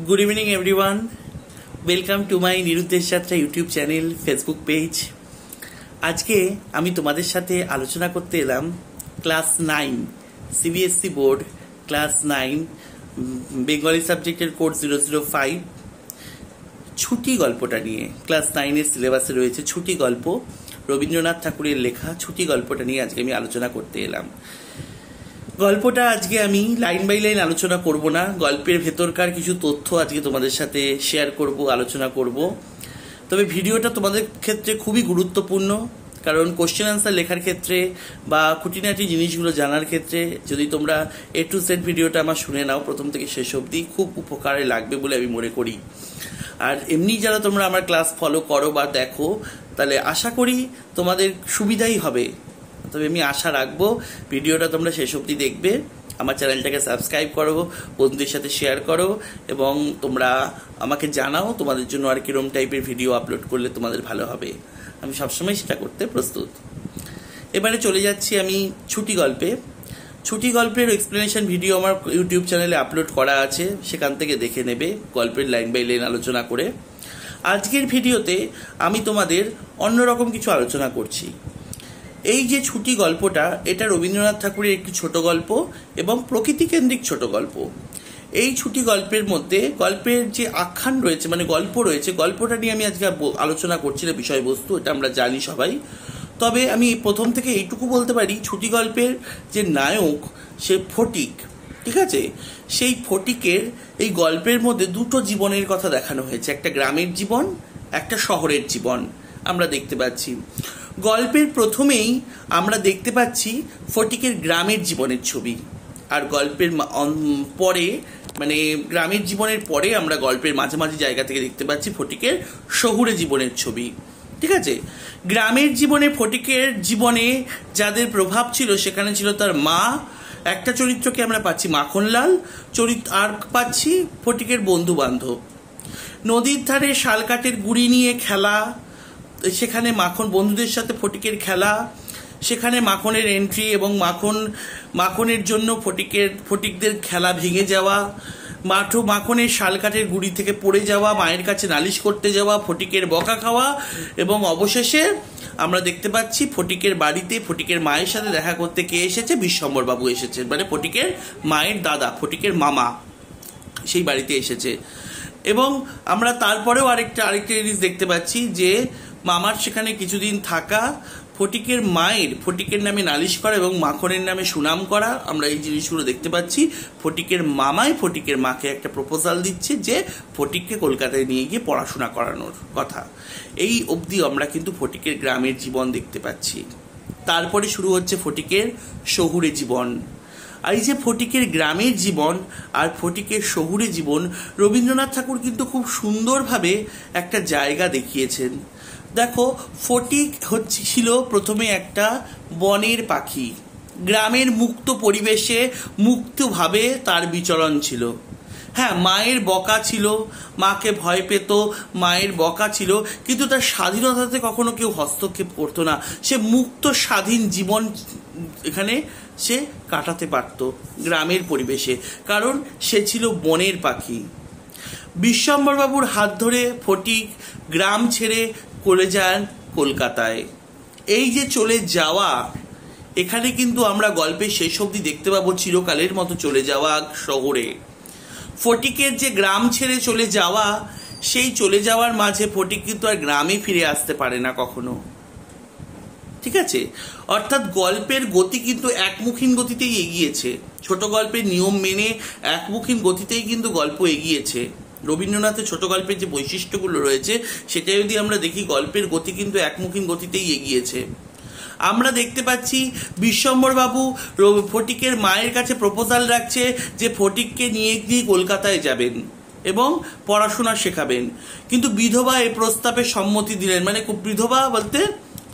Good evening everyone. Welcome to my নিরুদ্দেশ যাত্রা YouTube channel Facebook page. আজকে আমি তোমাদের সাথে আলোচনা করতে এলাম class 9 CBSE board class 9 Bengali সাবজেক্টের কোড 005 ছুটি গল্পটা নিয়ে। ক্লাস 9 এর সিলেবাসে রয়েছে ছুটি গল্প, রবীন্দ্রনাথ ঠাকুরের লেখা ছুটি গল্পটা নিয়ে আজকে আমি আলোচনা করতে এলাম। গল্পটা আজকে আমি লাইন বাই লাইন আলোচনা করব না, গল্পের ভেতরকার কিছু তথ্য আজকে তোমাদের সাথে শেয়ার করব, আলোচনা করব। তবে ভিডিওটা তোমাদের ক্ষেত্রে খুবই গুরুত্বপূর্ণ, কারণ কোশ্চেন আনসার লেখার ক্ষেত্রে বা খুঁটিনাটি জিনিসগুলো জানার ক্ষেত্রে যদি তোমরা A to Z ভিডিওটা আমার শুনে নাও প্রথম থেকে শেষ অবধি, খুব উপকারে লাগবে বলে আমি মনে করি। আর এমনি যারা তোমরা আমার ক্লাস ফলো করো বা দেখো, তাহলে আশা করি তোমাদের সুবিধাই হবে। তবে আমি আশা রাখবো ভিডিওটা তোমরা শেষ অবধি দেখবে, আমার চ্যানেলটাকে সাবস্ক্রাইব করো, বন্ধুদের সাথে শেয়ার করো এবং তোমরা আমাকে জানাও তোমাদের জন্য আর কিরম টাইপের ভিডিও আপলোড করলে তোমাদের ভালো হবে। আমি সবসময় সেটা করতে প্রস্তুত। এবারে চলে যাচ্ছি আমি ছুটি গল্পে। ছুটি গল্পের এক্সপ্লেনেশন ভিডিও আমার ইউটিউব চ্যানেলে আপলোড করা আছে, সেখান থেকে দেখে নেবে গল্পের লাইন বাই লাইন আলোচনা করে। আজকের ভিডিওতে আমি তোমাদের অন্যরকম কিছু আলোচনা করছি। এই যে ছুটি গল্পটা, এটা রবীন্দ্রনাথ ঠাকুরের একটি ছোট গল্প এবং প্রকৃতিকেন্দ্রিক ছোট গল্প। এই ছুটি গল্পের মধ্যে গল্পের যে আখ্যান রয়েছে, মানে গল্প রয়েছে, গল্পটা নিয়ে আমি আজকে আলোচনা করছি না, বিষয়বস্তু এটা আমরা জানি সবাই। তবে আমি প্রথম থেকে এইটুকু বলতে পারি, ছুটি গল্পের যে নায়ক সে ফটিক, ঠিক আছে? সেই ফটিকের এই গল্পের মধ্যে দুটো জীবনের কথা দেখানো হয়েছে, একটা গ্রামের জীবন, একটা শহরের জীবন আমরা দেখতে পাচ্ছি। গল্পের প্রথমেই আমরা দেখতে পাচ্ছি ফটিকের গ্রামের জীবনের ছবি, আর গল্পের পরে মানে গ্রামের জীবনের পরে আমরা গল্পের মাঝামাঝি জায়গা থেকে দেখতে পাচ্ছি ফটিকের শহুরে জীবনের ছবি, ঠিক আছে? গ্রামের জীবনে ফটিকের জীবনে যাদের প্রভাব ছিল সেখানে ছিল তার মা, একটা চরিত্রকে আমরা পাচ্ছি মাখনলাল চরিত্র, আর পাচ্ছি ফটিকের বন্ধু বান্ধব। নদীর ধারে শালকাঠের গুড়ি নিয়ে খেলা, সেখানে মাখন বন্ধুদের সাথে ফটিকের খেলা, সেখানে মাখনের এন্ট্রি এবং মাখনের জন্য ফটিকদের খেলা ভেঙে যাওয়া, মাখনের শালকাঠের গুড়ি থেকে পড়ে যাওয়া, মায়ের কাছে নালিশ করতে যাওয়া, ফটিকের বকা খাওয়া এবং অবশেষে আমরা দেখতে পাচ্ছি ফটিকের বাড়িতে ফটিকের মায়ের সাথে দেখা করতে কে এসেছে? বিশ্বম্বর বাবু এসেছে, মানে ফটিকের মায়ের দাদা, ফটিকের মামা সেই বাড়িতে এসেছে। এবং আমরা তারপরেও আরেকটা জিনিস দেখতে পাচ্ছি যে মামার সেখানে কিছুদিন থাকা, ফটিকের মায়ের ফটিকের নামে নালিশ করা এবং মাখনের নামে সুনাম করা, আমরা এই জিনিসগুলো দেখতে পাচ্ছি। ফটিকের মামাই ফটিকের মাকে একটা প্রপোজাল দিচ্ছে যে ফটিককে কলকাতায় নিয়ে গিয়ে পড়াশোনা করানোর কথা। এই অবধি আমরা কিন্তু ফটিকের গ্রামের জীবন দেখতে পাচ্ছি। তারপরে শুরু হচ্ছে ফটিকের শহুরে জীবন। আর এই যে ফটিকের গ্রামের জীবন আর ফটিকের শহুরে জীবন, রবীন্দ্রনাথ ঠাকুর কিন্তু খুব সুন্দরভাবে একটা জায়গা দেখিয়েছেন। দেখো, ফটিক ছিল প্রথমে একটা বনের পাখি, গ্রামের মুক্ত পরিবেশে মুক্তভাবে তার বিচরণ ছিল। হ্যাঁ, মায়ের বকা ছিল, মাকে ভয় পেত, মায়ের বকা ছিল, কিন্তু তার স্বাধীনতাতে কখনো কেউ হস্তক্ষেপ করতো না। সে মুক্ত স্বাধীন জীবন এখানে সে কাটাতে পারত গ্রামের পরিবেশে, কারণ সে ছিল বনের পাখি। বিশ্বম্বরবাবুর হাত ধরে ফটিক গ্রাম ছেড়ে চলে যান কলকাতায়। এই যে চলে যাওয়া, এখানে কিন্তু আমরা গল্পের শেষ অবধি দেখতে পাবো চিরকালের মতো চলে যাওয়া শহরে। ফটিকের যে গ্রাম ছেড়ে চলে যাওয়া, সেই চলে যাওয়ার মাঝে ফটিক কিন্তু আর গ্রামে ফিরে আসতে পারে না কখনো, ঠিক আছে? অর্থাৎ গল্পের গতি কিন্তু একমুখী গতিতেই এগিয়েছে, ছোট গল্পের নিয়ম মেনে একমুখী গতিতেই কিন্তু গল্প এগিয়েছে। রবীন্দ্রনাথের ছোট গল্পের যে বৈশিষ্ট্যগুলো রয়েছে সেটা যদি আমরা দেখি, গল্পের গতি কিন্তু একমুখী গতিতেই এগিয়েছে। আমরা দেখতে পাচ্ছি বিশ্বম্বর বাবু ফটিকের মায়ের কাছে প্রপোজাল রাখছে যে ফটিককে নিয়ে গিয়ে কলকাতায় যাবেন এবং পড়াশোনা শেখাবেন, কিন্তু বিধবা এ প্রস্তাবে সম্মতি দিলেন, মানে বিধবা বলতে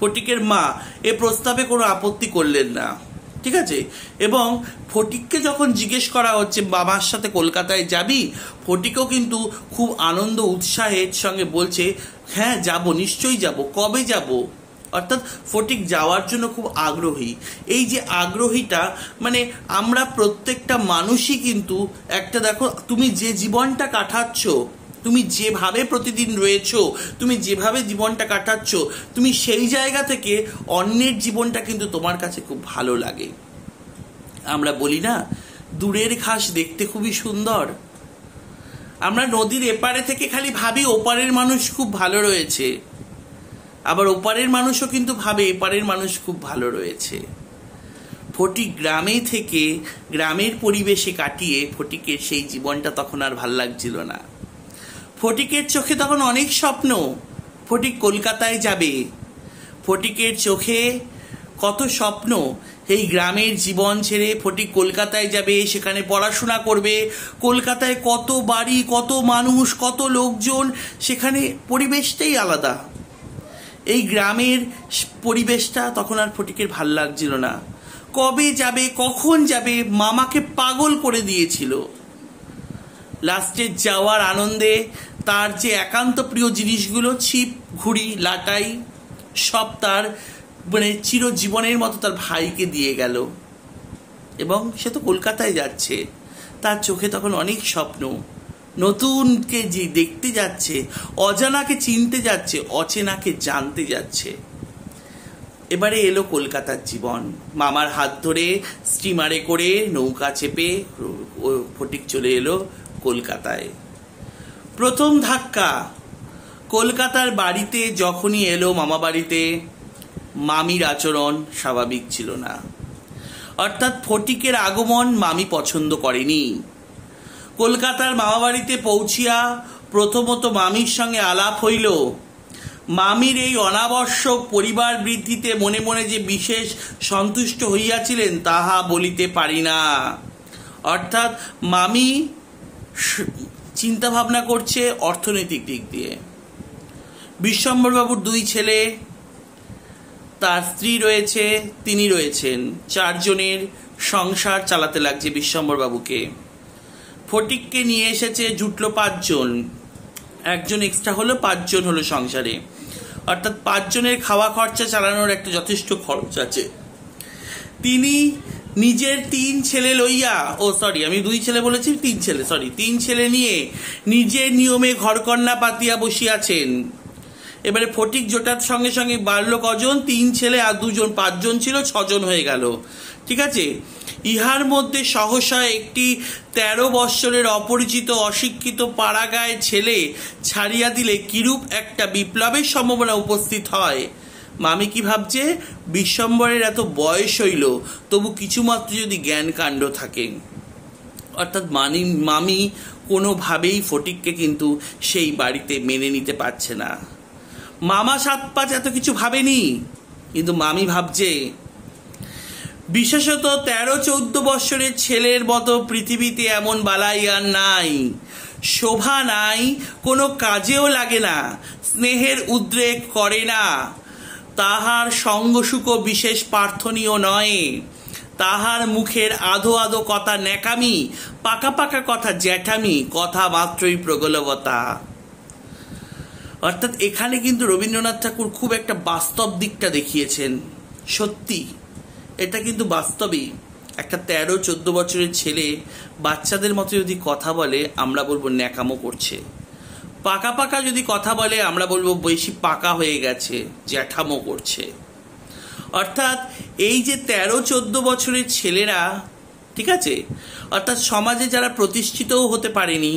ফটিকের মা এ প্রস্তাবে কোনো আপত্তি করলেন না, ঠিক আছে? এবং ফটিককে যখন জিজ্ঞেস করা হচ্ছে বাবার সাথে কলকাতায় যাবি, ফটিকও কিন্তু খুব আনন্দ উৎসাহের সঙ্গে বলছে হ্যাঁ যাব, নিশ্চয়ই যাব, কবে যাব, অর্থাৎ ফটিক যাওয়ার জন্য খুব আগ্রহী। এই যে আগ্রহীটা মানে আমরা প্রত্যেকটা মানুষই কিন্তু একটা, দেখো তুমি যে জীবনটা কাটাচ্ছ, তুমি যেভাবে প্রতিদিন রয়েছো, তুমি যেভাবে জীবনটা কাটাচ্ছ, তুমি সেই জায়গা থেকে অন্যের জীবনটা কিন্তু তোমার কাছে খুব ভালো লাগে। আমরা বলি না, দূরের ঘাস দেখতে খুবই সুন্দর। আমরা নদীর এপারে থেকে খালি ভাবি ওপারের মানুষ খুব ভালো রয়েছে, আবার ওপারের মানুষও কিন্তু ভাবে এপারের মানুষ খুব ভালো রয়েছে। ফটিক গ্রামে থেকে গ্রামের পরিবেশে কাটিয়ে ফটিকের সেই জীবনটা তখন আর ভাল লাগছিল না। ফটিকের চোখে তখন অনেক স্বপ্ন, ফটিক কলকাতায় যাবে। ফটিকের চোখে কত স্বপ্ন, এই গ্রামের জীবন ছেড়ে ফটিক কলকাতায় যাবে, সেখানে পড়াশোনা করবে। কলকাতায় কত বাড়ি, কত মানুষ, কত লোকজন, সেখানে পরিবেশটাই আলাদা। এই গ্রামের পরিবেশটা তখন আর ফটিকের ভাল লাগছিল না। কবে যাবে, কখন যাবে, মামাকে পাগল করে দিয়েছিল। লাস্টে যাওয়ার আনন্দে তার যে একান্ত প্রিয় জিনিসগুলো, ছিপ, ঘুড়ি, লাটাই, সব তার মানে চিরজীবনের মতো তার ভাইকে দিয়ে গেল। এবং সে তো কলকাতায় যাচ্ছে, তার চোখে তখন অনেক স্বপ্ন। নতুনকে যে দেখতে যাচ্ছে, অজানাকে চিনতে যাচ্ছে, অচেনাকে জানতে যাচ্ছে। এবারে এলো কলকাতার জীবন। মামার হাত ধরে স্টিমারে করে নৌকা চেপে ফটিক চলে এলো কলকাতায়। প্রথম ধাক্কা, কলকাতার বাড়িতে যখনই এলো, মামা বাড়িতে, মামির আচরণ স্বাভাবিক ছিল না। অর্থাৎ ফটিকের আগমন মামি পছন্দ করেনি। কলকাতার মামা বাড়িতে পৌঁছিয়া প্রথমত মামির সঙ্গে আলাপ হইল। মামির এই অনাবশ্যক পরিবার বৃদ্ধিতে মনে মনে যে বিশেষ সন্তুষ্ট হইয়াছিলেন তাহা বলিতে পারি না। অর্থাৎ মামি চিন্তা ভাবনা করছে অর্থনৈতিক দিক দিয়ে। বিশ্বম্বরবাবুর 2 ছেলে, তার স্ত্রী রয়েছে, তিনি রয়েছেন, 4 জনের সংসার চালাতে লাগছে বিশ্বম্বরবাবুকে। ফটিককে নিয়ে এসেছে, জুটলো 5 জন, একজন এক্সট্রা হলো, 5 জন হলো সংসারে। অর্থাৎ 5 জনের খাওয়া খরচা চালানোর একটা যথেষ্ট খরচ আছে। তিনি নিজের 3 ছেলে লইয়া, আমি 2 ছেলে বলেছি, 3 ছেলে, 3 ছেলে নিয়ে নিজের নিয়মে ঘরকন্যা পাতিয়া বসিয়াছেন। এবারে ফটিক জোটার সঙ্গে সঙ্গে বাড়লো কজন, 3 ছেলে আর 2 জন, 5 জন ছিল, 6 জন হয়ে গেল। ঠিক আছে। ইহার মধ্যে সহসা একটি 13 বৎসরের অপরিচিত অশিক্ষিত পাড়াগাঁয়ের ছেলে ছাড়িয়া দিলে কিরূপ একটা বিপ্লবের সম্ভাবনা উপস্থিত হয়। মামি কি ভাবছে, বিশ্বম্বরের এত বয়স হইল, তবু কিছুমাত্র যদি জ্ঞান কাণ্ড থাকে। অর্থাৎ মামি কোনোভাবেই ফটিককে কিন্তু সেই বাড়িতে মেনে নিতে পারছে না। মামা 7-5 এত কিছু ভাবেনি, কিন্তু মামি ভাবছে। বিশেষত 13-14 বৎসরের ছেলের মতো পৃথিবীতে এমন বালাই আর নাই, শোভা নাই, কোনো কাজেও লাগে না, স্নেহের উদ্রেক করে না, তাহার সঙ্গসুখ বিশেষ প্রার্থনীয় নয়, তাহার মুখের আধো আধো কথা ন্যাকামি, পাকা পাকা কথা জ্যাঠামি, কথা মাত্রই প্রগলভতা। অর্থাৎ এখানে কিন্তু রবীন্দ্রনাথ ঠাকুর খুব একটা বাস্তব দিকটা দেখিয়েছেন। সত্যি এটা কিন্তু বাস্তবেই একটা 13-14 বছরের ছেলে বাচ্চাদের মতো যদি কথা বলে আমরা বলবো ন্যাকামো করছে, পাকা পাকা যদি কথা বলে আমরা বলবো বেশি পাকা হয়ে গেছে, জ্যাঠামো করছে। অর্থাৎ এই যে 13-14 বছরের ছেলেরা, ঠিক আছে, অর্থাৎ সমাজে যারা প্রতিষ্ঠিতও হতে পারেনি,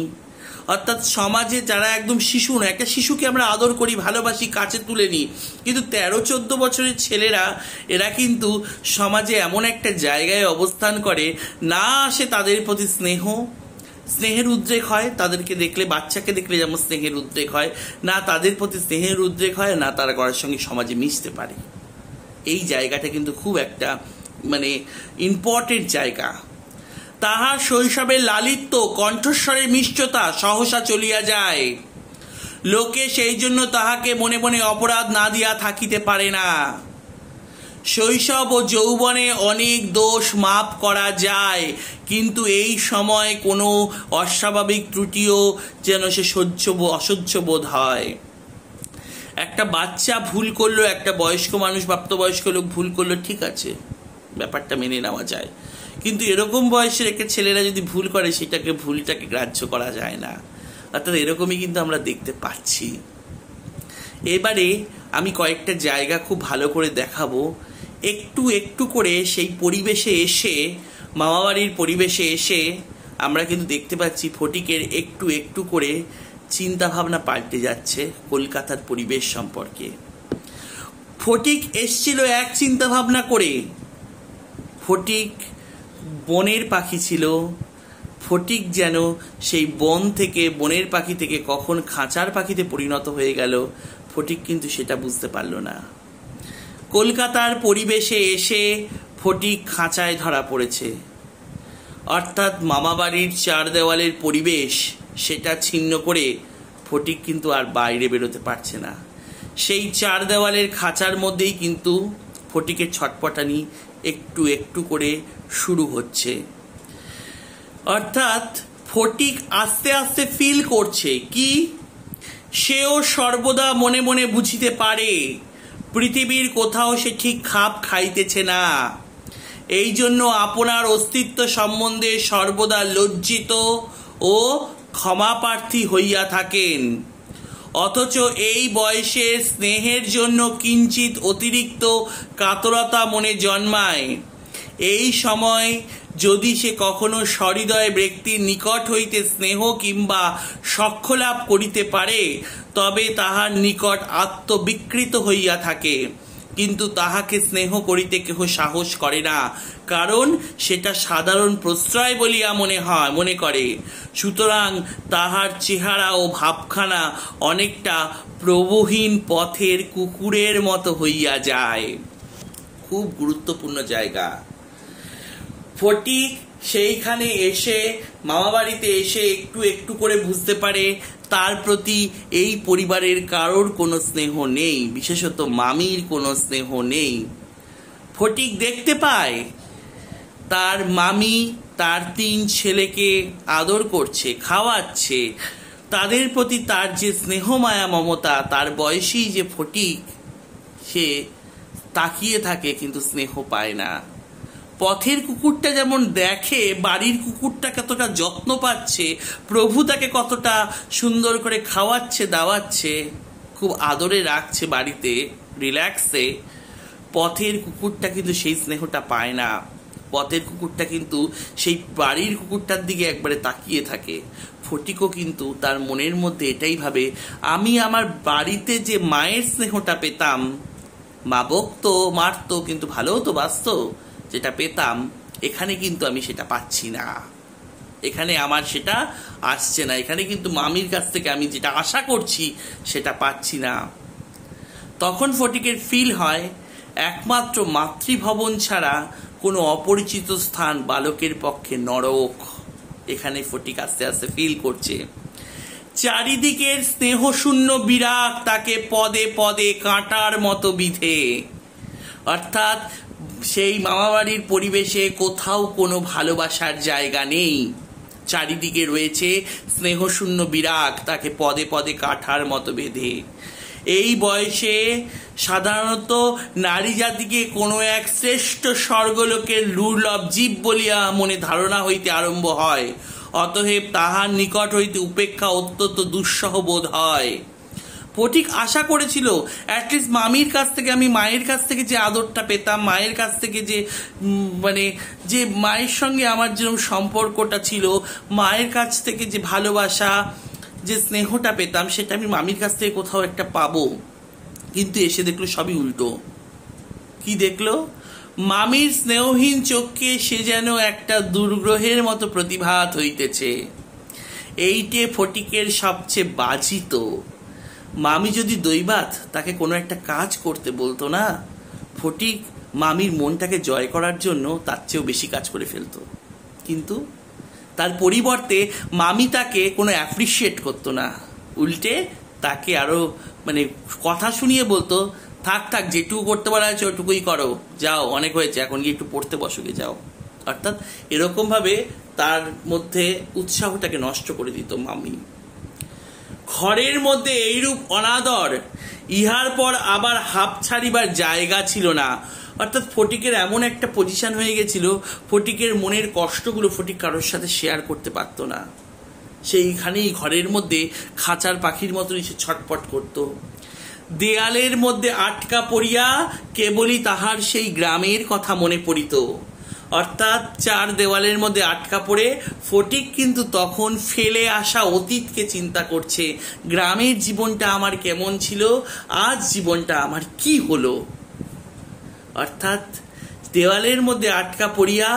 অর্থাৎ সমাজে যারা একদম শিশু না, একটা শিশুকে আমরা আদর করি, ভালোবাসি, কাছে তুলে নিই, কিন্তু 13-14 বছরের ছেলেরা এরা কিন্তু সমাজে এমন একটা জায়গায় অবস্থান করে, না আসে তাদের প্রতি স্নেহের উদ্রেক হয়, তাদেরকে দেখলে, বাচ্চাকে দেখলে যেমন স্নেহের উদ্রেক হয়, না তাদের প্রতি স্নেহের উদ্রেক হয়, না তারা কারোর সঙ্গে সমাজে মিশতে পারে। এই জায়গাটা কিন্তু খুব একটা মানে ইম্পর্টেন্ট জায়গা। তাহার শৈশবের লালিত্য, কণ্ঠস্বরের মিষ্টতা সহসা চলিয়া যায়। লোকে সেই জন্য তাহাকে মনে মনে অপরাধ না দিয়া থাকিতে পারে না। শৈশব ও যৌবনে অনেক দোষ মাপ করা যায়, কিন্তু এই সময় কোনো অস্বাভাবিক ত্রুটিও যেন সে অসহ্য বোধ হয়। একটা বাচ্চা ভুল করলো, একটা বয়স্ক মানুষ, প্রাপ্তবয়স্ক লোক ভুল করলো, ঠিক আছে, ব্যাপারটা মেনে নেওয়া যায়। কিন্তু এরকম বয়সের একটা ছেলেরা যদি ভুল করে, ভুলটাকে গ্রাহ্য করা যায় না। অর্থাৎ এরকমই কিন্তু আমরা দেখতে পাচ্ছি। এবারে আমি কয়েকটা জায়গা খুব ভালো করে দেখাবো। একটু একটু করে সেই পরিবেশে এসে, মামাবাড়ির পরিবেশে এসে আমরা কিন্তু দেখতে পাচ্ছি ফটিকের একটু একটু করে চিন্তা ভাবনা পাল্টে যাচ্ছে কলকাতার পরিবেশ সম্পর্কে। ফটিক এসছিল এক চিন্তা ভাবনা করে, ফটিক বনের পাখি ছিল। ফটিক যেন সেই বন থেকে, বনের পাখি থেকে কখন খাঁচার পাখিতে পরিণত হয়ে গেল, ফটিক কিন্তু সেটা বুঝতে পারল না। কলকাতার পরিবেশে এসে ফটিক খাঁচায় ধরা পড়েছে। অর্থাৎ মামাবাড়ির চার দেওয়ালের পরিবেশ, সেটা ছিন্ন করে ফটিক কিন্তু আর বাইরে বেরোতে পারছে না। সেই চার দেওয়ালের খাঁচার মধ্যেই কিন্তু ফটিকের ছটপটানি একটু একটু করে শুরু হচ্ছে। অর্থাৎ ফটিক আস্তে আস্তে ফিল করছে কি, সেও সর্বদা মনে মনে বুঝিতে পারে পৃথিবীর কোথাও সে ঠিক খাপ খাইতেছে না। এই জন্য আপনার অস্তিত্ব সম্বন্ধে সর্বদা লজ্জিত ও ক্ষমাপ্রার্থী হইয়া থাকেন। অথচ এই বয়সে স্নেহের জন্য কিঞ্চিত অতিরিক্ত কাতরতা মনে জন্মায়। এই সময় যদি সে কখনো সহৃদয় ব্যক্তির নিকট হইতে স্নেহ কিংবা সখ্য লাভ করিতে পারে, তবে তাহার নিকট আত্মবিকৃত হইয়া থাকে, কিন্তু তাহাকে স্নেহ করিতে কেহ সাহস করে না, কারণ সেটা সাধারণ প্রশ্রয় বলিয়া মনে করে। সুতরাং তাহার চেহারা ও ভাবখানা অনেকটা প্রভুহীন পথের কুকুরের মতো হইয়া যায়। খুব গুরুত্বপূর্ণ জায়গা। ফটিক সেইখানে এসে, মামাবাড়িতে এসে একটু একটু করে বুঝতে পারে তার প্রতি এই পরিবারের কারোর কোনো স্নেহ নেই, বিশেষত মামির কোনো স্নেহ নেই। ফটিক দেখতে পায় তার মামি তার 3 ছেলেকে আদর করছে, খাওয়াচ্ছে, তাদের প্রতি তার যে স্নেহ মায়া মমতা, তার বয়সী যে ফটিক, সে তাকিয়ে থাকে কিন্তু স্নেহ পায় না। পথের কুকুরটা যেমন দেখে বাড়ির কুকুরটা কতটা যত্ন পাচ্ছে, প্রভু তাকে কতটা সুন্দর করে খাওয়াচ্ছে, দাওয়াচ্ছে, খুব আদরে রাখছে বাড়িতে, রিল্যাক্সে, পথের কুকুরটা কিন্তু সেই স্নেহটা পায় না। পথের কুকুরটা কিন্তু সেই বাড়ির কুকুরটার দিকে একবারে তাকিয়ে থাকে। ফটিকও কিন্তু তার মনের মধ্যে এটাই ভাবে, আমি আমার বাড়িতে যে মায়ের স্নেহটা পেতাম, মা বকতো, মারতো, কিন্তু ভালোও তো বাসতো, যেটা পেতাম, এখানে কিন্তু আমি সেটা পাচ্ছি না, এখানে আমার সেটা আসছে না, এখানে কিন্তু মামির কাছ থেকে আমি যেটা আশা করছি সেটা পাচ্ছি না। তখন ফটিকের ফিল হয় একমাত্র মাতৃভবন ছাড়া কোনো অপরিচিত স্থান বালকের পক্ষে নরক। এখানে ফটিক আস্তে আস্তে ফিল করছে চারিদিকের স্নেহশূন্য বিরাগ তাকে পদে পদে কাঁটার মতো বিধে। অর্থাৎ সেই মামাবাড়ির পরিবেশে কোথাও কোনো ভালোবাসার জায়গা নেই, চারিদিকে রয়েছে স্নেহশূন্য বিরাগ তাকে পদে পদে কাঁটার মতো বেঁধে। এই বয়সে সাধারণত নারী জাতিকে কোনো এক শ্রেষ্ঠ স্বর্গলোকের দুর্লভ জীব বলিয়া মনে ধারণা হইতে আরম্ভ হয়, অতএব তাহার নিকট হইতে উপেক্ষা অত্যন্ত দুঃসহ বোধ হয়। ফটিক আশা করেছিল অ্যাটলিস্ট মামির কাছ থেকে, আমি মায়ের কাছ থেকে যে আদরটা পেতাম, মায়ের কাছ থেকে যে যে মায়ের সঙ্গে আমার যেরকম সম্পর্কটা ছিল, মায়ের কাছ থেকে যে ভালোবাসা, যে স্নেহটা পেতাম, সেটা আমি মামির কাছ থেকে কোথাও একটা পাবো। কিন্তু এসে দেখলো সবই উল্টো। কি দেখলো? মামির স্নেহহীন চোখকে সে যেন একটা দুর্গ্রহের মতো প্রতিভাত হইতেছে। এইটে ফটিকের সবচেয়ে বাজিত। মামি যদি দৈবাত তাকে কোনো একটা কাজ করতে বলতো না, ফটিক মামির মনটাকে জয় করার জন্য তার চেয়েও বেশি কাজ করে ফেলতো। কিন্তু তার পরিবর্তে মামি তাকে কোনো অ্যাপ্রিসিয়েট করতো না, উল্টে তাকে আরো কথা শুনিয়ে বলতো, থাক থাক, যেটুকু করতে বলা হয়েছে ওটুকুই করো, যাও, অনেক হয়েছে, এখন গিয়ে একটু পড়তে বসোগে, যাও। অর্থাৎ এরকম ভাবে তার মধ্যে উৎসাহটাকে নষ্ট করে দিত মামি। ঘরের মধ্যে এইরূপ অনাদর, ইহার পর আবার হাঁপ ছাড়িবার জায়গা ছিল না। অর্থাৎ ফটিকের এমন একটা পজিশন হয়ে গেছিল, ফটিকের মনের কষ্টগুলো ফটিক কারোর সাথে শেয়ার করতে পারতো না। সেইখানেই ঘরের মধ্যে খাঁচার পাখির মতনই সে ছটপট করত। দেয়ালের মধ্যে আটকা পড়িয়া কেবলই তাহার সেই গ্রামের কথা মনে পড়িত। অর্থাৎ চার দেওয়ালের মধ্যে আটকা পড়ে ফটিক কিন্তু তখন ফেলে আসা অতীতকে চিন্তা করছে, গ্রামের জীবনটা আমার কেমন ছিল, আজ জীবনটা আমার কি হলো। অর্থাৎ দেওয়ালের মধ্যে আটকা পড়িয়া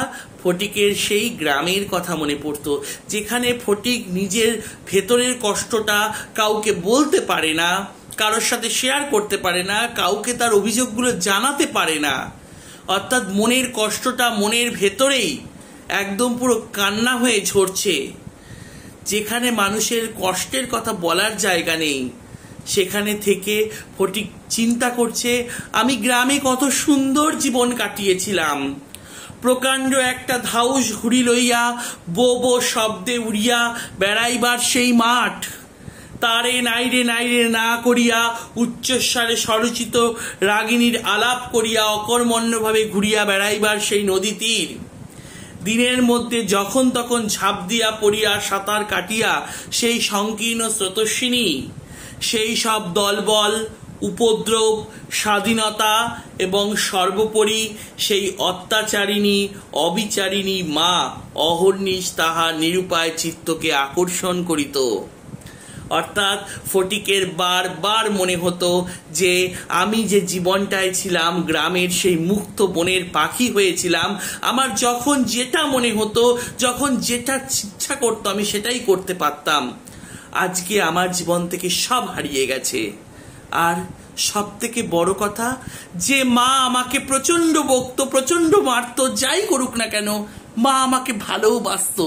ফটিকের সেই গ্রামের কথা মনে পড়তো, যেখানে ফটিক নিজের ভেতরের কষ্টটা কাউকে বলতে পারে না, কারোর সাথে শেয়ার করতে পারে না, কাউকে তার অভিযোগগুলো জানাতে পারে না। অর্থাৎ মনের কষ্টটা মনের ভেতরেই একদম পুরো কান্না হয়ে ঝরছে। যেখানে মানুষের কষ্টের কথা বলার জায়গা নেই, সেখানে থেকে ফটিক চিন্তা করছে, আমি গ্রামে কত সুন্দর জীবন কাটিয়েছিলাম। প্রকাণ্ড একটা ধাউস ঘুড়ি লইয়া বো বো শব্দে উড়িয়া বেড়াইবার সেই মাঠ, তারে নাইরে নাইরে না করিয়া উচ্চস্বরে স্বরচিত রাগিনীর আলাপ করিয়া অকর্মণ্যভাবে ঘুরিয়া বেড়াইবার সেই নদী তীর, দিনের মধ্যে যখন তখন ঝাঁপ দিয়া পড়িয়া সাঁতার কাটিয়া সেই সংকীর্ণ স্রোতস্বিনী, সেই সব দলবল, উপদ্রব, স্বাধীনতা এবং সর্বোপরি সেই অত্যাচারিণী অবিচারিণী মা অহর্নিশ তাহার নিরুপায় চিত্তকে আকর্ষণ করিত। অর্থাৎ ফটিকের বারবার মনে হতো যে আমি যে জীবনটায় ছিলাম, গ্রামের সেই মুক্ত বনের পাখি হয়েছিলাম, আমার যখন যেটা মনে হতো, যখন যেটা ইচ্ছা করতো আমি সেটাই করতে পারতাম। আজকে আমার জীবন থেকে সব হারিয়ে গেছে। আর সব থেকে বড় কথা, যে মা আমাকে প্রচন্ড বকতো, প্রচন্ড মারতো, যাই করুক না কেন মা আমাকে ভালোবাসতো,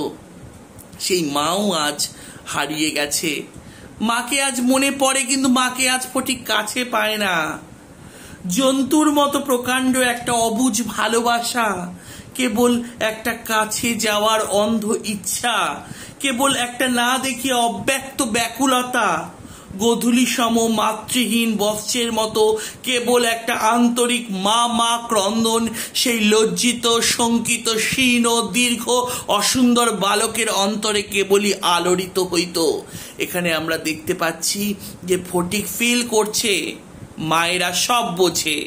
সেই মাও আজ হারিয়ে গেছে। মাকে আজ মনে পড়ে, কিন্তু মাকে আজ ফটিক কাছে পায় না। জন্তুর মতো প্রকাণ্ড একটা অবুঝ ভালোবাসা, কেবল একটা কাছে যাওয়ার অন্ধ ইচ্ছা, কেবল একটা না দেখিয়ে অব্যক্ত ব্যাকুলতা, গোধূলি সম মাতৃহীন বৎসের মতো কেবল একটা আন্তরিক মা মা ক্রন্দন সেই লজ্জিত শঙ্কিত শীর্ণ দীর্ঘ অসুন্দর বালকের অন্তরে কেবলই আলোড়িত হইত। এখানে আমরা দেখতে পাচ্ছি যে ফটিক ফিল করছে, মায়েরা সব বোঝে।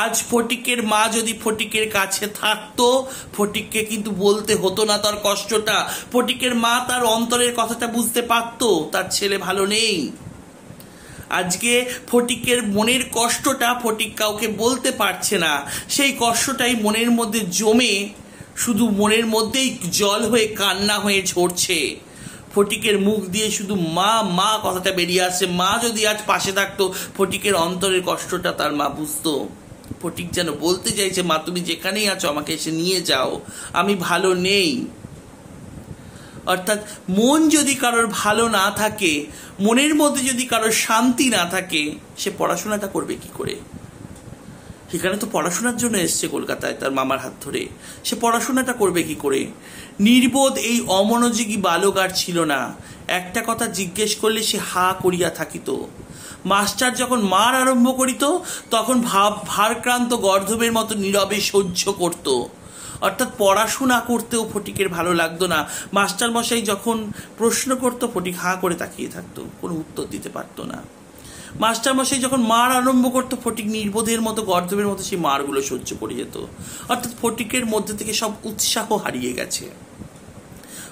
আজ ফটিকের মা যদি ফটিকের কাছে থাকতো, ফটিককে কিন্তু বলতে হতো না তার কষ্টটা। ফটিকের মা তার অন্তরের কথাটা বুঝতে পারতো, তার ছেলে ভালো নেই। আজকে ফটিকের মনের কষ্টটা ফটিক কাউকে বলতে পারছে না, সেই কষ্টটাই মনের মধ্যে জমে শুধু মনের মধ্যেই জল হয়ে কান্না হয়ে ঝরছে। ফটিকের মুখ দিয়ে শুধু মা মা কথাটা বেরিয়ে আসছে। মা যদি আজ পাশে থাকতো, ফটিকের অন্তরের কষ্টটা তার মা বুঝতো। ফটিক যেন বলতে চাইছে, মা তুমি যেখানেই আছো আমাকে এসে নিয়ে যাও, আমি ভালো নেই। অর্থাৎ মন যদি কারোর ভালো না থাকে, মনের মধ্যে যদি কারোর শান্তি না থাকে, সে পড়াশোনাটা করবে কি করে? সেখানে তো পড়াশোনার জন্য এসছে কলকাতায় তার মামার হাত ধরে, সে পড়াশোনাটা করবে কি করে? নির্বোধ এই অমনোযোগী বালক আর ছিল না। একটা কথা জিজ্ঞেস করলে সে হা করিয়া থাকিত। মাস্টার যখন মার আরম্ভ করিত, তখন ভারক্রান্ত গর্ধবের মতো নীরবে সহ্য করত। অর্থাৎ পড়াশোনা করতেও ফটিকের ভালো লাগতো না। মাস্টার মশাই যখন প্রশ্ন করতো, ফটিক হাঁ করে তাকিয়ে থাকতো, কোনো উত্তর দিতে পারতো না। মাস্টার মশাই যখন মার আরম্ভ করতো, ফটিক নির্বোধের মতো গর্ধবের মতো সেই মারগুলো সহ্য করে যেত। অর্থাৎ ফটিকের মধ্যে থেকে সব উৎসাহ হারিয়ে গেছে,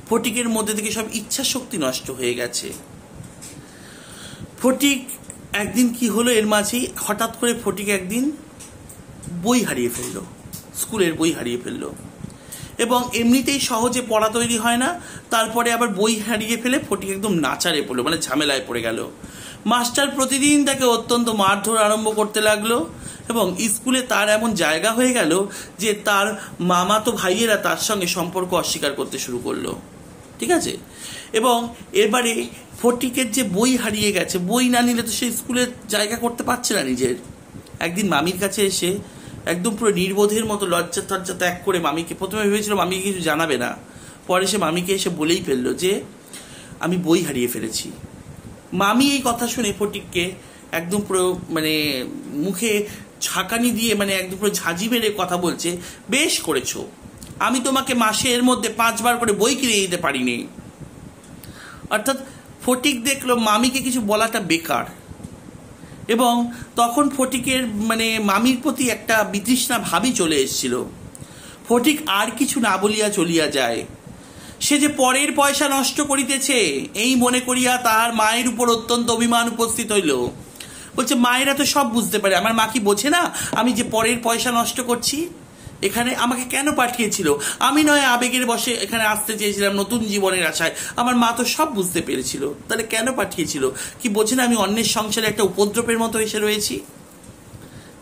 ফটিকের মধ্যে থেকে সব ইচ্ছা শক্তি নষ্ট হয়ে গেছে। ফটিক একদিন কি হলো, এর মাঝেই হঠাৎ করে ফটিক একদিন বই হারিয়ে ফেললো, স্কুলের বই হারিয়ে ফেললো। এবং এমনিতেই সহজে পড়া তৈরি হয় না, তারপরে আবার বই হারিয়ে ফেলে ফটিক একদম নাচারে পড়লো, মানে ঝামেলায় পড়ে গেল। মাস্টার প্রতিদিন তাকে অত্যন্ত মারধর আরম্ভ করতে লাগলো, এবং স্কুলে তার এমন জায়গা হয়ে গেল যে তার মামাতো ভাইয়েরা তার সঙ্গে সম্পর্ক অস্বীকার করতে শুরু করলো। ঠিক আছে, এবং এবারে ফটিকের যে বই হারিয়ে গেছে, বই না নিলে তো সে স্কুলে জায়গা করতে পারছে না নিজের। একদিন মামির কাছে এসে একদম পুরো নির্বোধের মতো লজ্জা টজ্জা ত্যাগ করে মামিকে, প্রথমে ভেবেছিল মামিকে কিছু জানাবে না, পরে সে মামিকে এসে বলেই ফেললো যে আমি বই হারিয়ে ফেলেছি। মামি এই কথা শুনে ফটিককে একদম পুরো মানে মুখে ঝাঁকানি দিয়ে মানে একদম পুরো ঝাঁঝি মেরে কথা বলছে, বেশ করেছো, আমি তোমাকে মাসের মধ্যে 5 বার করে বই কিনে দিতে পারিনি। অর্থাৎ ফটিক দেখলো মামিকে কিছু বলাটা বেকার, এবং তখন ফটিকের মানে মামির প্রতি একটা বিতৃষ্ণা ভাবই চলে এসেছিল। ফটিক আর কিছু না বলিয়া চলিয়া যায়। সে যে পরের পয়সা নষ্ট করিতেছে এই মনে করিয়া তাহার মায়ের উপর অত্যন্ত অভিমান উপস্থিত হইল। বলছে, মায়েরা তো সব বুঝতে পারে, আমার মা কি বোঝে না আমি যে পরের পয়সা নষ্ট করছি? এখানে আমাকে কেন পাঠিয়েছিল? আমি নয় আবেগের বশে এখানে আসতে চেয়েছিলাম নতুন জীবনের আশায়, আমার মা তো সব বুঝতে পেরেছিল, তাহলে কেন পাঠিয়েছিল? কি বোঝে না আমি অন্যের সংসারে একটা উপদ্রবের মতো এসে রয়েছি?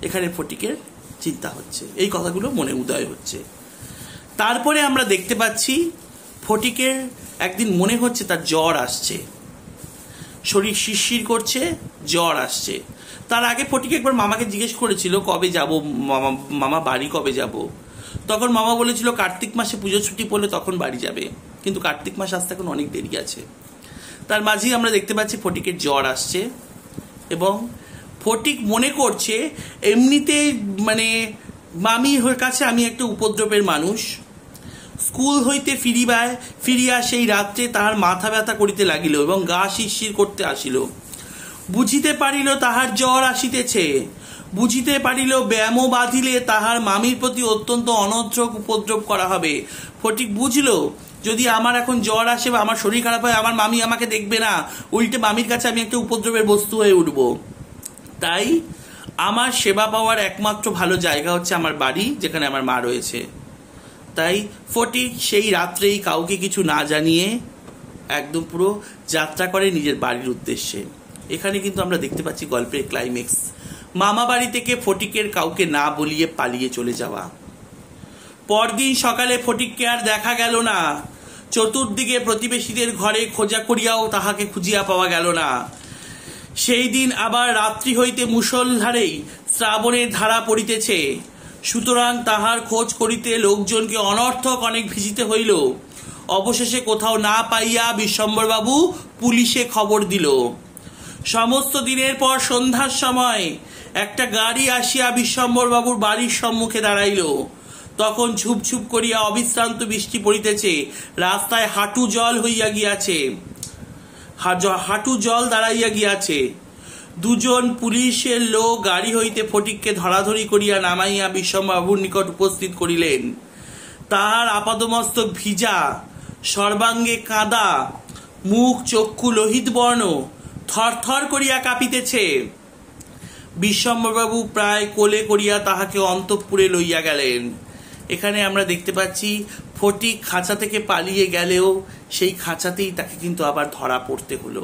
এখানে ফটিকের চিন্তা হচ্ছে, এই কথাগুলো মনে উদয় হচ্ছে। তারপরে আমরা দেখতে পাচ্ছি ফটিকের একদিন মনে হচ্ছে তার জ্বর আসছে, শরীর শিরশির করছে, জ্বর আসছে। তার আগে ফটিক একবার মামাকে জিজ্ঞেস করেছিল কবে যাব মামা, বাড়ি কবে যাব? তখন মামা বলেছিল কার্তিক মাসে পুজো ছুটি পড়লে তখন বাড়ি যাবে, কিন্তু কার্তিক মাস আসতে এখন অনেক দেরি আছে। তার মাঝেই আমরা দেখতে পাচ্ছি ফটিকের জ্বর আসছে, এবং ফটিক মনে করছে এমনিতে মানে মামির কাছে আমি একটা উপদ্রবের মানুষ। স্কুল হইতে ফিরিয়া সেই রাত্রে তাহার মাথা ব্যথা করিতে লাগিল এবং গা শিরশির করতে আসিল। বুঝিতে পারিল তাহার জ্বর আসিতেছে, বুঝিতে পারিল ব্যায়াম বাঁধিলে তাহার মামির প্রতি অত্যন্ত অনর্থক উপদ্রব করা হবে। ফটিক বুঝলো যদি আমার এখন জ্বর আসে বা আমার শরীর খারাপ হয়, আমার মামি আমাকে দেখবে না, উল্টে মামির কাছে আমি একটা উপদ্রবের বস্তু হয়ে উঠব। তাই আমার সেবা পাওয়ার একমাত্র ভালো জায়গা হচ্ছে আমার বাড়ি, যেখানে আমার মা রয়েছে। তাই ফটিক সেই রাত্রেই কাউকে কিছু না জানিয়ে একদম পুরো যাত্রা করে নিজের বাড়ির উদ্দেশ্যে। এখানে কিন্তু আমরা দেখতে পাচ্ছি গল্পের ক্লাইম্যাক্স, মামা বাড়ি থেকে ফটিকের কাউকে না বলিয়ে পালিয়ে চলে যাওয়া। পরদিন সকালে ফটিককে আর দেখা গেল না। চতুর্দিকে প্রতিবেশীদের ঘরে খোঁজা করিয়াও তাহাকে খুঁজিয়া পাওয়া গেল না। সেই দিন আবার রাত্রি হইতে মুষলধারেই শ্রাবণের ধারা পড়িতেছে, সুতরাং তাহার খোঁজ করিতে লোকজনকে অনর্থক অনেক ভিজিতে হইল। অবশেষে কোথাও না পাইয়া বিশ্বম্বরবাবু পুলিশে খবর দিল। সমস্ত দিনের পর সন্ধ্যার সময় একটা গাড়ি আসিয়া বিশ্বম্বরবাবুর বাড়ির সম্মুখে দাঁড়াইল। তখন ঝুপঝুপ করিয়া অবিশ্রান্ত বৃষ্টি পড়িতেছে, রাস্তায় হাঁটু জল হইয়া গিয়াছে, হাঁটু জল দাঁড়াইয়া গিয়াছে। দুজন পুলিশের লোক গাড়ি হইতে ফটিককে ধরাধরি করিয়া নামাইয়া বিশ্বম্বরবাবুর নিকট উপস্থিত করিলেন। তাহার আপাদমস্তক ভিজা, সর্বাঙ্গে কাদা, মুখ চক্ষু লোহিত বর্ণ, থরথর করিয়া কাঁপিতেছে। বিশ্বম্বরবাবু প্রায় কোলে করিয়া তাহাকে অন্তঃপুরে লইয়া গেলেন। এখানে আমরা দেখতে পাচ্ছি ফটিক খাঁচা থেকে পালিয়ে গেলেও সেই খাঁচাতেই তাকে কিন্তু আবার ধরা পড়তে হলো।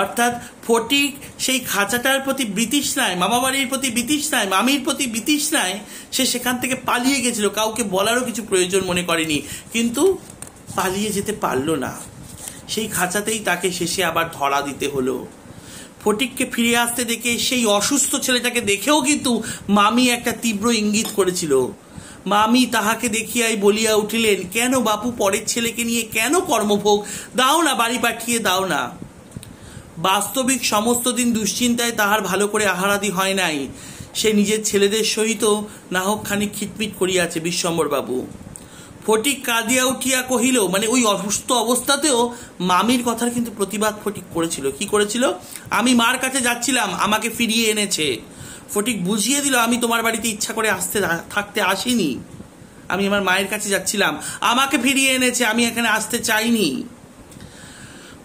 অর্থাৎ ফটিক সেই খাঁচাটার প্রতি বিতৃষ্ণায়, মামা বাড়ির প্রতি বিতৃষ্ণায়, মামির প্রতি বিতৃষ্ণায় সে সেখান থেকে পালিয়ে গেছিল, কাউকে বলারও কিছু প্রয়োজন মনে করেনি, কিন্তু পালিয়ে যেতে পারলো না। সেই খাঁচাতেই তাকে শেষে আবার ধরা দিতে হলো। ফটিককে ফিরে আসতে দেখে সেই অসুস্থ ছেলেটাকে দেখেও কিন্তু মামি একটা তীব্র ইঙ্গিত করেছিল। মামি তাহাকে দেখিয়াই বলিয়া উঠিলেন, কেন বাপু পরের ছেলেকে নিয়ে কেন কর্মভোগ, দাও না, বাড়ি পাঠিয়ে দাও না। বাস্তবিক সমস্ত দিন দুশ্চিন্তায় তাহার ভালো করে আহারাদি হয় নাই। সে নিজের ছেলেদের সহিত না হোক খানিক খিটমিট করিয়াছে বিশ্বম্বরবাবু। ফটিক কাঁদিয়া উঠিয়া কহিল, মানে ওই অসুস্থ অবস্থাতেও মামির কথার কিন্তু প্রতিবাদ ফটিক করেছিল। কি করেছিল? আমি মার কাছে যাচ্ছিলাম, আমাকে ফিরিয়ে এনেছে। ফটিক বুঝিয়ে দিল, আমি তোমার বাড়িতে ইচ্ছা করে থাকতে আসিনি, আমি আমার মায়ের কাছে যাচ্ছিলাম, আমাকে ফিরিয়ে এনেছে, আমি এখানে আসতে চাইনি।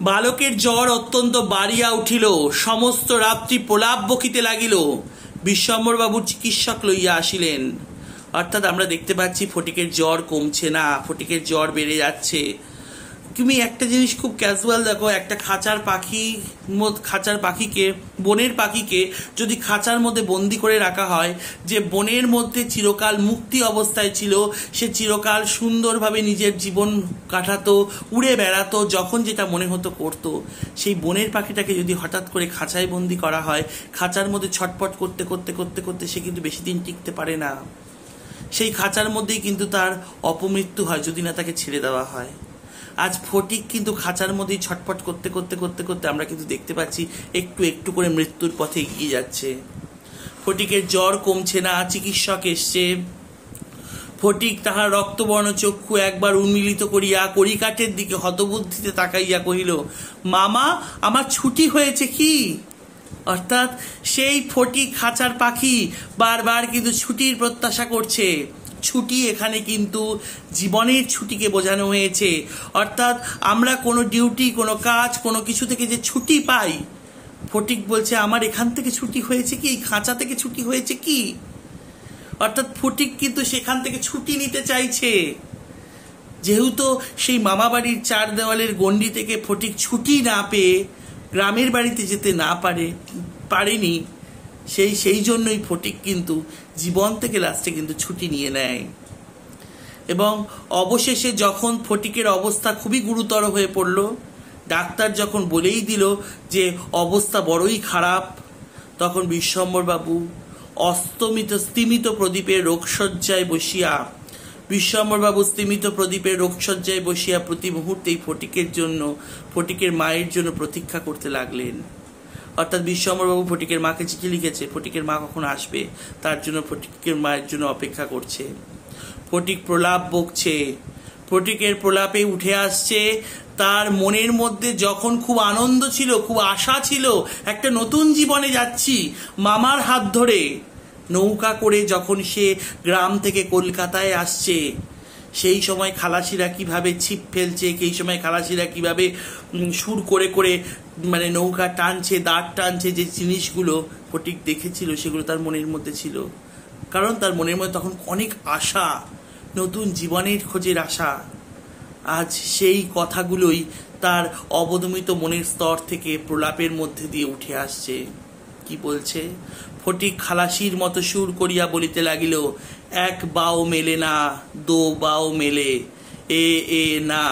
বালকের জ্বর অত্যন্ত বাড়িয়া উঠিল, সমস্ত রাত্রি প্রলাপ বকিতে লাগিল। বিশ্বম্বরবাবুর চিকিৎসক লইয়া আসিলেন। অর্থাৎ আমরা দেখতে পাচ্ছি ফটিকের জ্বর কমছে না, ফটিকের জ্বর বেড়ে যাচ্ছে। তুমি একটা জিনিস খুব ক্যাজুয়াল দেখো, একটা খাঁচার পাখিকে, বনের পাখিকে যদি খাঁচার মধ্যে বন্দি করে রাখা হয়, যে বনের মধ্যে চিরকাল মুক্তি অবস্থায় ছিল, সে চিরকাল সুন্দরভাবে নিজের জীবন কাটাতো, উড়ে বেড়াতো, যখন যেটা মনে হতো করতো। সেই বনের পাখিটাকে যদি হঠাৎ করে খাঁচায় বন্দি করা হয়, খাঁচার মধ্যে ছটপট করতে করতে করতে করতে সে কিন্তু বেশি দিন টিকতে পারে না। সেই খাঁচার মধ্যেই কিন্তু তার অপমৃত্যু হয় যদি না তাকে ছেড়ে দেওয়া হয়। আজ ফটিক কিন্তু খাঁচার মধ্যেই ছটফট করতে করতে করতে করতে আমরা কিন্তু দেখতে পাচ্ছি একটু একটু করে মৃত্যুর পথে এগিয়ে যাচ্ছে। ফটিকের জ্বর কমছে না, চিকিৎসক এসছে। ফটিক তাহার রক্তবর্ণ চক্ষু একবার উন্মিলিত করিয়া কড়িকাঠের দিকে হতবুদ্ধিতে তাকাইয়া কহিল, মামা, আমার ছুটি হয়েছে কি? অর্থাৎ সেই ফটিক খাঁচার পাখি বারবার কিন্তু ছুটির প্রত্যাশা করছে। ছুটি এখানে কিন্তু জীবনের ছুটিকে বোঝানো হয়েছে। অর্থাৎ আমরা কোনো ডিউটি, কোনো কাজ, কোনো কিছু থেকে যে ছুটি পাই, ফটিক বলছে আমার এখান থেকে ছুটি হয়েছে কি, খাঁচা থেকে ছুটি হয়েছে কি? অর্থাৎ ফটিক কিন্তু সেখান থেকে ছুটি নিতে চাইছে। যেহেতু সেই মামা বাড়ির চার দেওয়ালের গণ্ডি থেকে ফটিক ছুটি না পেয়ে গ্রামের বাড়িতে যেতে না পারেনি, সেই জন্যই ফটিক কিন্তু জীবন থেকে লাস্টে কিন্তু ছুটি নিয়ে নেয়। এবং অবশেষে যখন ফটিকের অবস্থা খুবই গুরুতর হয়ে পড়ল, ডাক্তার যখন বলেই দিল যে অবস্থা বড়ই খারাপ, তখন বিশ্বম্বরবাবু স্তিমিত প্রদীপের রোগশয্যায় বসিয়া প্রতি মুহূর্তেই ফটিকের মায়ের জন্য প্রতীক্ষা করতে লাগলেন। অর্থাৎ বিশ্বম্বরবাবু ফটিকের মাকে চিঠি লিখেছে, ফটিকের মা কখন আসবে তার জন্য ফটিকের মায়ের জন্য অপেক্ষা করছে। ফটিক প্রলাপ বকছে, ফটিকের প্রলাপে উঠে আসছে তার মনের মধ্যে যখন খুব আনন্দ ছিল, খুব আশা ছিল, একটা নতুন জীবনে যাচ্ছি মামার হাত ধরে, নৌকা করে যখন সে গ্রাম থেকে কলকাতায় আসছে, সেই সময় খালাসিরা কিভাবে ছিপ ফেলছে, সেই সময় খালাসিরা কিভাবে সুর করে করে মানে নৌকা টানছে, দাঁড় টানছে, যে জিনিসগুলো ফটিক দেখেছিল সেগুলো তার মনের মধ্যে ছিল। কারণ তার মনের মধ্যে তখন অনেক আশা, নতুন জীবনের খোঁজের আশা। আজ সেই কথাগুলোই তার অবদমিত মনের স্তর থেকে প্রলাপের মধ্যে দিয়ে উঠে আসছে। কি বলছে? ফটিক খালাসির মতো সুর করিয়া বলিতে লাগিল, এক বাও মেলে না, দো বাও মেলে, এ না।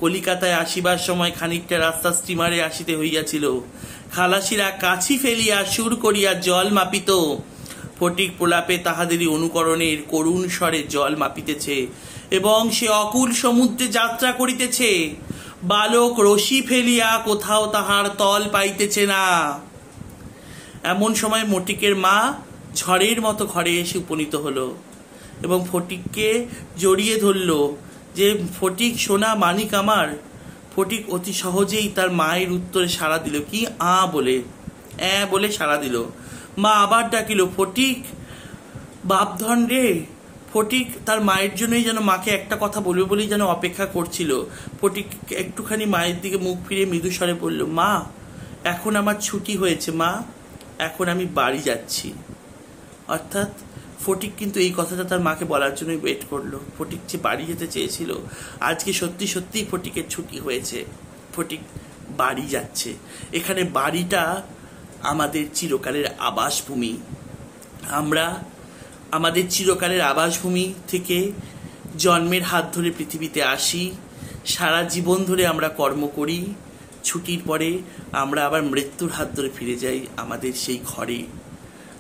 কলিকাতায় আসিবার সময় খানিকটা রাস্তা স্টিমারে আসিতে হইয়াছিল। খালাসিরা কাছি ফেলিয়া সুর করিয়া জল মাপিত। ফটিক প্রলাপে তাহাদেরই অনুকরণের করুণ স্বরে জল মাপিতেছে এবং সে অকুল সমুদ্রে যাত্রা করিতেছে। বালক রশি ফেলিয়া কোথাও তাহার তল পাইতেছে না। এমন সময় ফটিকের মা ঝড়ের মতো ঘরে এসে উপনীত হলো এবং ফটিককে জড়িয়ে ধরল যে, ফটিক সোনা মানিক আমার। ফটিক অতি সহজেই তার মায়ের উত্তরে সাড়া দিল, কি বলে সাড়া দিল। মা আবার ডাকিল, ফটিক বাপধন রে। ফটিক তার মায়ের জন্যই যেন মাকে একটা কথা বলবে বলেই যেন অপেক্ষা করছিল। ফটিক একটুখানি মায়ের দিকে মুখ ফিরে মৃদু স্বরে বলল, মা এখন আমার ছুটি হয়েছে, মা এখন আমি বাড়ি যাচ্ছি। অর্থাৎ ফটিক কিন্তু এই কথাটা তার মাকে বলার জন্যই ওয়েট করলো। ফটিক যে বাড়ি যেতে চেয়েছিল, আজকে সত্যি সত্যিই ফটিকের ছুটি হয়েছে, ফটিক বাড়ি যাচ্ছে। এখানে বাড়িটা আমাদের চিরকালের আবাসভূমি। আমরা আমাদের চিরকালের আবাসভূমি থেকে জন্মের হাত ধরে পৃথিবীতে আসি, সারা জীবন ধরে আমরা কর্ম করি, ছুটির পরে আমরা আবার মৃত্যুর হাত ধরে ফিরে যাই আমাদের সেই ঘরে।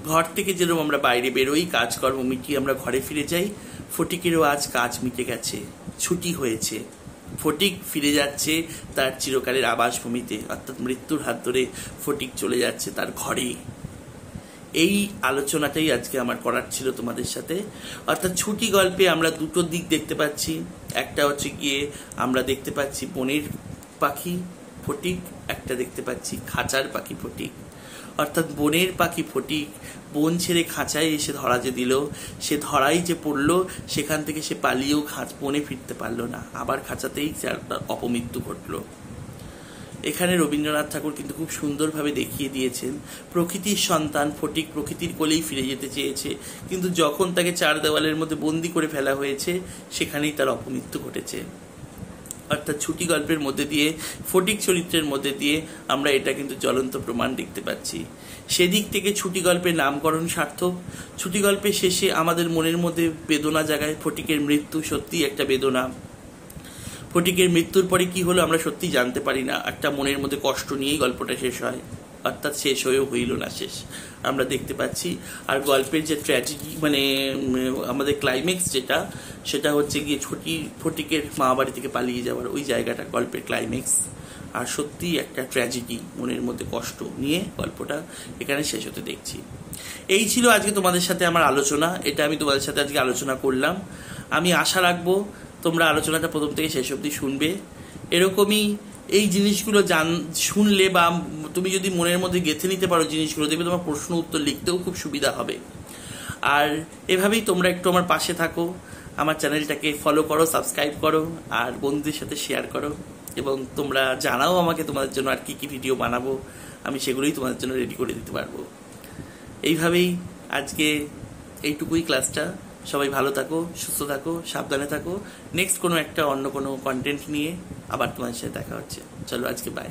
ঘর থেকে যেরকম আমরা বাইরে বেরোই, কাজকর্ম মিটিয়ে আমরা ঘরে ফিরে যাই, ফটিকেরও আজ কাজ মিটে গেছে, ছুটি হয়েছে। ফটিক ফিরে যাচ্ছে তার চিরকালের আবাসভূমিতে, অর্থাৎ মৃত্যুর হাত ধরে ফটিক চলে যাচ্ছে তার ঘরে। এই আলোচনাটাই আজকে আমার করার ছিল তোমাদের সাথে। অর্থাৎ ছুটি গল্পে আমরা দুটো দিক দেখতে পাচ্ছি। একটা হচ্ছে গিয়ে আমরা দেখতে পাচ্ছি বনের পাখি ফটিক, একটা দেখতে পাচ্ছি খাঁচার পাখি ফটিক। অর্থাৎ বনের পাখি ফটিক বন ছেড়ে খাঁচায় এসে ধরা যে দিল, সে ধরাই যে পড়লো, সেখান থেকে সে পালিয়েও বনে ফিরতে পারলো না, আবার খাঁচাতেই তার অপমৃত্যু ঘটলো। এখানে রবীন্দ্রনাথ ঠাকুর কিন্তু খুব সুন্দরভাবে দেখিয়ে দিয়েছেন, প্রকৃতির সন্তান ফটিক প্রকৃতির কোলেই ফিরে যেতে চেয়েছে, কিন্তু যখন তাকে চার দেওয়ালের মধ্যে বন্দি করে ফেলা হয়েছে, সেখানেই তার অপমৃত্যু ঘটেছে। অর্থাৎ ছুটি গল্পের মধ্যে দিয়ে, ফটিক চরিত্রের মধ্যে দিয়ে আমরা এটা কিন্তু জ্বলন্ত প্রমাণ দেখতে পাচ্ছি। সেদিক থেকে ছুটি গল্পের নামকরণ সার্থক। ছুটি গল্পের শেষে আমাদের মনের মধ্যে বেদনা জাগায়। ফটিকের মৃত্যু সত্যি একটা বেদনা। ফটিকের মৃত্যুর পরে কি হলো আমরা সত্যি জানতে পারি না, একটা মনের মধ্যে কষ্ট নিয়েই গল্পটা শেষ হয়। অর্থাৎ শেষ হয়েও হইল না শেষ, আমরা দেখতে পাচ্ছি। আর গল্পের যে ট্র্যাজেডি মানে আমাদের ক্লাইম্যাক্স যেটা, সেটা হচ্ছে গিয়ে ফটিকের মা বাড়ি থেকে পালিয়ে যাওয়ার ওই জায়গাটা গল্পের ক্লাইম্যাক্স। আর সত্যি একটা ট্র্যাজেডি, মনের মধ্যে কষ্ট নিয়ে গল্পটা এখানে শেষ হতে দেখছি। এই ছিল আজকে তোমাদের সাথে আমার আলোচনা, এটা আমি তোমাদের সাথে আজকে আলোচনা করলাম। আমি আশা রাখবো তোমরা আলোচনাটা প্রথম থেকে শেষ অবধি শুনবে। এরকমই এই জিনিসগুলো শুনলে বা তুমি যদি মনের মধ্যে গেঁথে নিতে পারো জিনিসগুলো, দেখবে তোমার প্রশ্ন উত্তর লিখতেও খুব সুবিধা হবে। আর এভাবেই তোমরা একটু আমার পাশে থাকো, আমার চ্যানেলটাকে ফলো করো, সাবস্ক্রাইব করো, আর বন্ধুদের সাথে শেয়ার করো, এবং তোমরা জানাও আমাকে তোমাদের জন্য আর কি কি ভিডিও বানাবো, আমি সেগুলোই তোমাদের জন্য রেডি করে দিতে পারবো। এইভাবেই আজকে এইটুকুই ক্লাসটা। সবাই ভালো থাকো, সুস্থ থাকো, সাবধানে থাকো। নেক্সট কোনো একটা অন্য কোনো কন্টেন্ট নিয়ে আবার তোমাদের সাথে দেখা হচ্ছে। চলো আজকে বাই।